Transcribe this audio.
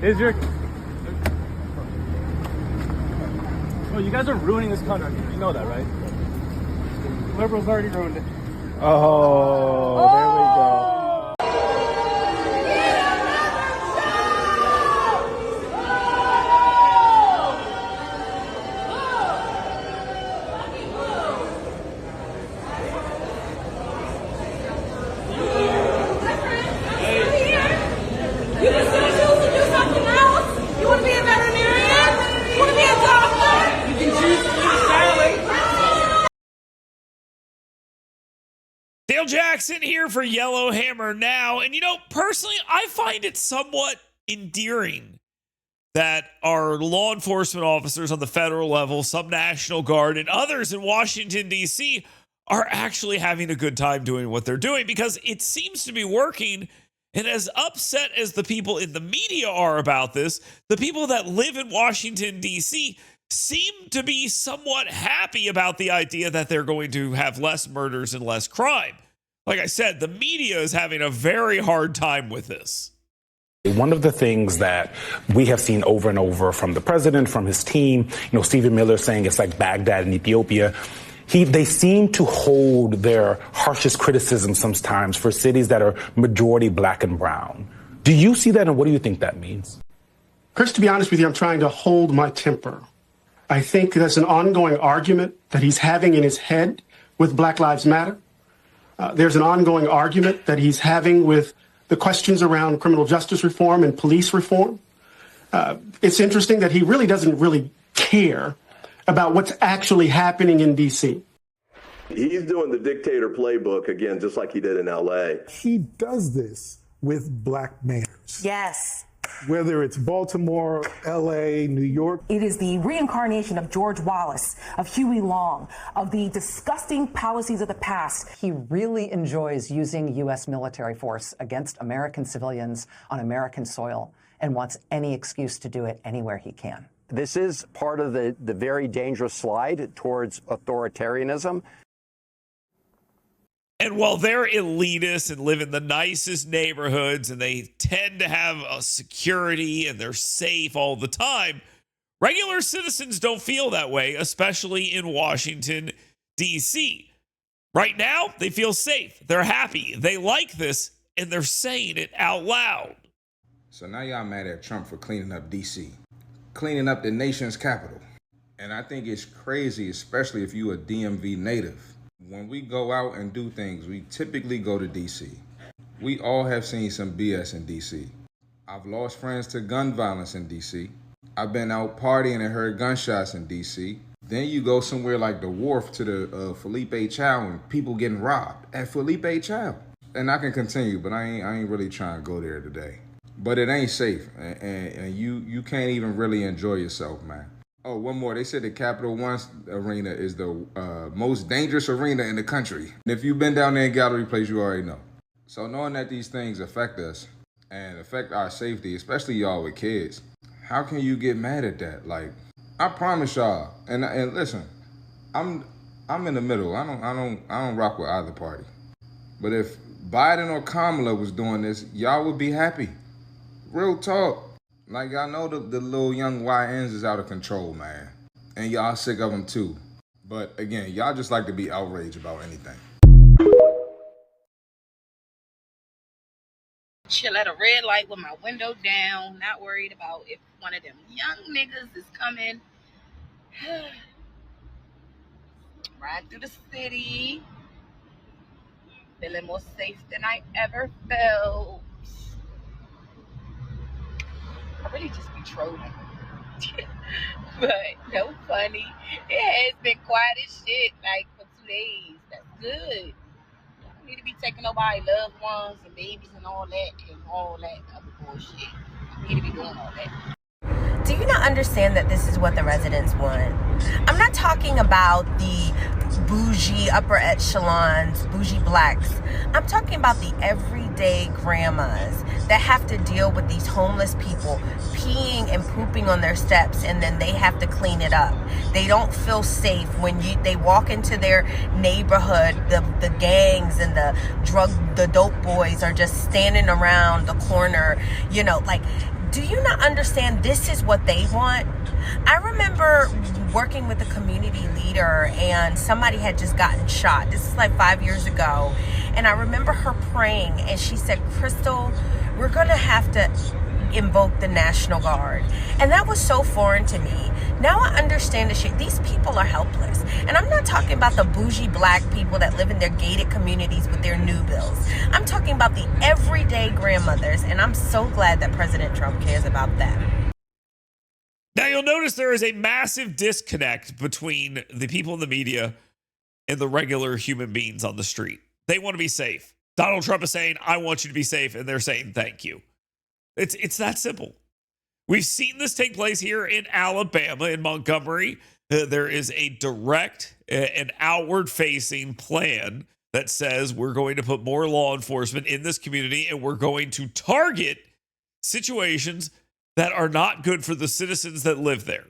Is your... Oh, you guys are ruining this country. You know that, right? Liberals already ruined it. Oh, there we go. Dale Jackson here for Yellowhammer Now. And, you know, personally, I find it somewhat endearing that our law enforcement officers on the federal level, some National Guard, and others in Washington, D.C. are actually having a good time doing what they're doing because it seems to be working. And as upset as the people in the media are about this, the people that live in Washington, D.C. seem to be somewhat happy about the idea that they're going to have less murders and less crime. Like I said, the media is having a very hard time with this. One of the things that we have seen over and over from the president, from his team, Stephen Miller saying it's like Baghdad in Ethiopia. They seem to hold their harshest criticism sometimes for cities that are majority black and brown. Do you see that, and what do you think that means? Chris, to be honest with you, I'm trying to hold my temper. I think there's an ongoing argument that he's having in his head with Black Lives Matter. There's an ongoing argument that he's having with the questions around criminal justice reform and police reform. It's interesting that he really doesn't really care about what's actually happening in D.C. He's doing the dictator playbook again, just like he did in L.A. He does this with black mayors. Yes. Whether it's Baltimore, L.A., New York. It is the reincarnation of George Wallace, of Huey Long, of the disgusting policies of the past. He really enjoys using U.S. military force against American civilians on American soil and wants any excuse to do it anywhere he can. This is part of the very dangerous slide towards authoritarianism. And while they're elitists and live in the nicest neighborhoods and they tend to have a security and they're safe all the time, regular citizens don't feel that way, especially in Washington, D.C. Right now, they feel safe. They're happy. They like this, and they're saying it out loud. So now y'all mad at Trump for cleaning up D.C., cleaning up the nation's capital. And I think it's crazy, especially if you a DMV native. When we go out and do things, we typically go to D.C. We all have seen some BS in D.C. I've lost friends to gun violence in D.C. I've been out partying and heard gunshots in D.C. Then you go somewhere like the Wharf to the Felipe Chow and people getting robbed at Felipe Chow. And I can continue, but I ain't really trying to go there today. But it ain't safe, and you can't even really enjoy yourself, man. Oh, one more. They said the Capital One Arena is the most dangerous arena in the country. And if you've been down there in Gallery Place, you already know. So knowing that these things affect us and affect our safety, especially y'all with kids, how can you get mad at that? Like, I promise y'all, and listen, I'm in the middle. I don't rock with either party. But if Biden or Kamala was doing this, y'all would be happy. Real talk. Like, I know the little young YNs is out of control, man. And y'all sick of them too. But again, y'all just like to be outraged about anything. Chill at a red light with my window down, not worried about if one of them young niggas is coming. Ride through the city. Feeling more safe than I ever felt. I really just be trolling. But no funny. It has been quiet as shit like for 2 days. That's good. You don't need to be taking nobody loved ones and babies and all that other bullshit. You need to be doing all that. Do you not understand that this is what the residents want? I'm not talking about the bougie upper echelons, bougie blacks. I'm talking about the everyday grandmas that have to deal with these homeless people peeing and pooping on their steps, and then they have to clean it up. They don't feel safe when they walk into their neighborhood. The gangs and the dope boys are just standing around the corner, like Do you not understand this is what they want? I remember working with a community leader and somebody had just gotten shot. This is like 5 years ago. And I remember her praying and she said, Crystal, we're going to have to invoke the National Guard. And that was so foreign to me. Now I understand the shit. These people are helpless. And I'm not talking about the bougie black people that live in their gated communities with their new bills. I'm talking about the everyday grandmothers. And I'm so glad that President Trump cares about them. Now you'll notice there is a massive disconnect between the people in the media and the regular human beings on the street. They want to be safe. Donald Trump is saying, I want you to be safe. And they're saying, thank you. It's that simple. We've seen this take place here in Alabama, in Montgomery. There is a direct and outward-facing plan that says we're going to put more law enforcement in this community and we're going to target situations that are not good for the citizens that live there.